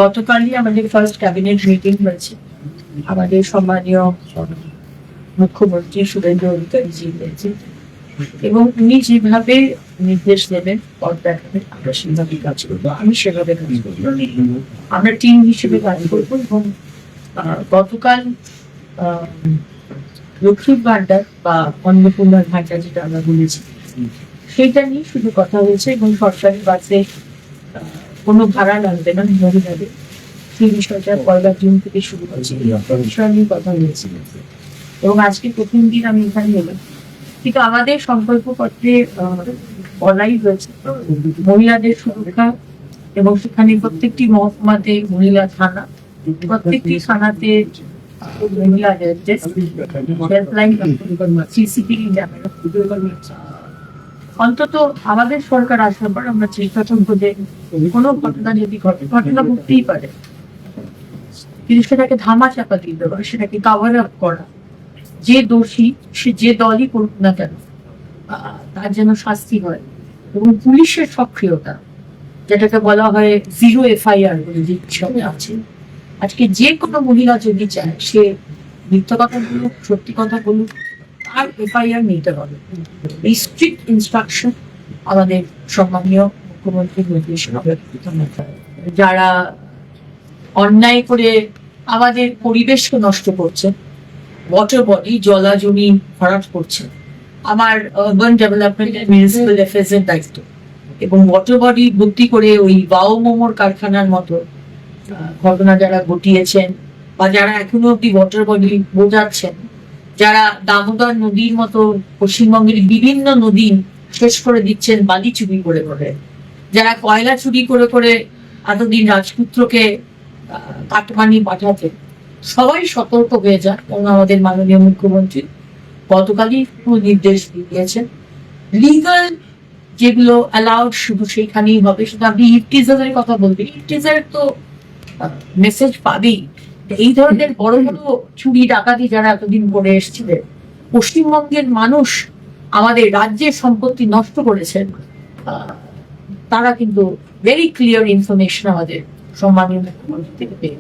গতকালই আমাদের first cabinet meeting হয়েছে। আমাদের সম্মানীয় মুখ্যমন্ত্রী শুভেন্দু অধিকারীজি হয়েছে এবং উনি যেভাবে নির্দেশ দেবেন পথ দেখাবেন আমরা সেভাবে কাজ করবো। আমি সেভাবে কাজ করবো, আমরা টিম হিসেবে কাজ করবো। এবং গতকাল লক্ষ্মীর ভান্ডার বা অন্নপূর্ণার ভান্ডার যেটা আমরা বলেছি সেইটা নিয়ে শুধু কথা হয়েছে এবং সরকারি বাসে কোনো ভাড়া লাগবে না মহিলাদের, সেই বিষয়টা 1 জুন থেকে শুরু হচ্ছে। এই বিষয় নিয়ে কথা হয়েছে এবং আজকে প্রথম দিন আমি এখানে এলাম, কিন্তু আমাদের সংকল্প পত্রে বলাই হয়েছে মহিলাদের সুরক্ষা এবং সেখানে প্রত্যেকটি মহকুমাতে মহিলা থানা, প্রত্যেকটি থানাতে মহিলা হেল্পলাইন, সিসিটিভি ক্যামেরা। অন্তত আমাদের সরকার আসার পর আমরা চেষ্টা করবো যে কোনো ঘটনা যদি ঘটনা ঘটতেই পারে, কিন্তু সেটাকে ধামা চাপা দিয়ে দেওয়া, সেটাকে কাভার আপ করা, যে দোষী সে যে দলই করুক না কেন তার যেন শাস্তি হয়। এবং পুলিশের সক্রিয়তা, যেটাকে বলা হয় জিরো FIR বলে যে হিসাবে আছে, আজকে যে কোনো মহিলা যদি চায় সে মিথ্যা কথা বলুক সত্যি কথা বলুক আর FIR নিতে হবে। এই স্ট্রিক্ট ইনস্ট্রাকশন আমাদের সম্মানীয় মুখ্যমন্ত্রীর নির্দেশ। যারা অন্যায় করে আমাদের পরিবেশকে নষ্ট করছে, ওয়াটার বডি জলা জমি ভরাট করছে, আমার আরবান ডেভেলপমেন্ট মিউনিসিপাল অ্যাফেয়ার্স এর দায়িত্ব, এবং ওয়াটার বডি ভর্তি করে ওই বাও মোমোর কারখানার মতো ঘটনা যারা ঘটিয়েছেন বা যারা এখনো অব্দি ওয়াটার বডি বোঝাচ্ছেন, যারা দামোদর নদীর মতো পশ্চিমবঙ্গের বিভিন্ন নদী শেষ করে দিচ্ছেন বালি চুরি করে করে, যারা কয়লা চুরি করে করে এতদিন রাজপুত্রকে কাটমানি পাঠাতে, সবাই সতর্ক হয়ে যান। কারণ আমাদের মাননীয় মুখ্যমন্ত্রী গতকালই নির্দেশ দিয়েছেন লিগাল যেগুলো অ্যালাউড শুধু সেইখানেই হবে। শুধু আপনি ইফটিজারের কথা বলবেন, ইফটিজার তো মেসেজ পাবেই। এই ধরনের বড় বড় চুরি ডাকাতি যারা এতদিন করে এসেছিলেন, পশ্চিমবঙ্গের মানুষ আমাদের রাজ্যের সম্পত্তি নষ্ট করেছেন, তারা কিন্তু ভেরি ক্লিয়ার ইনফরমেশন আমাদের সম্মানীয় মুখ্যমন্ত্রী থেকে পেয়ে।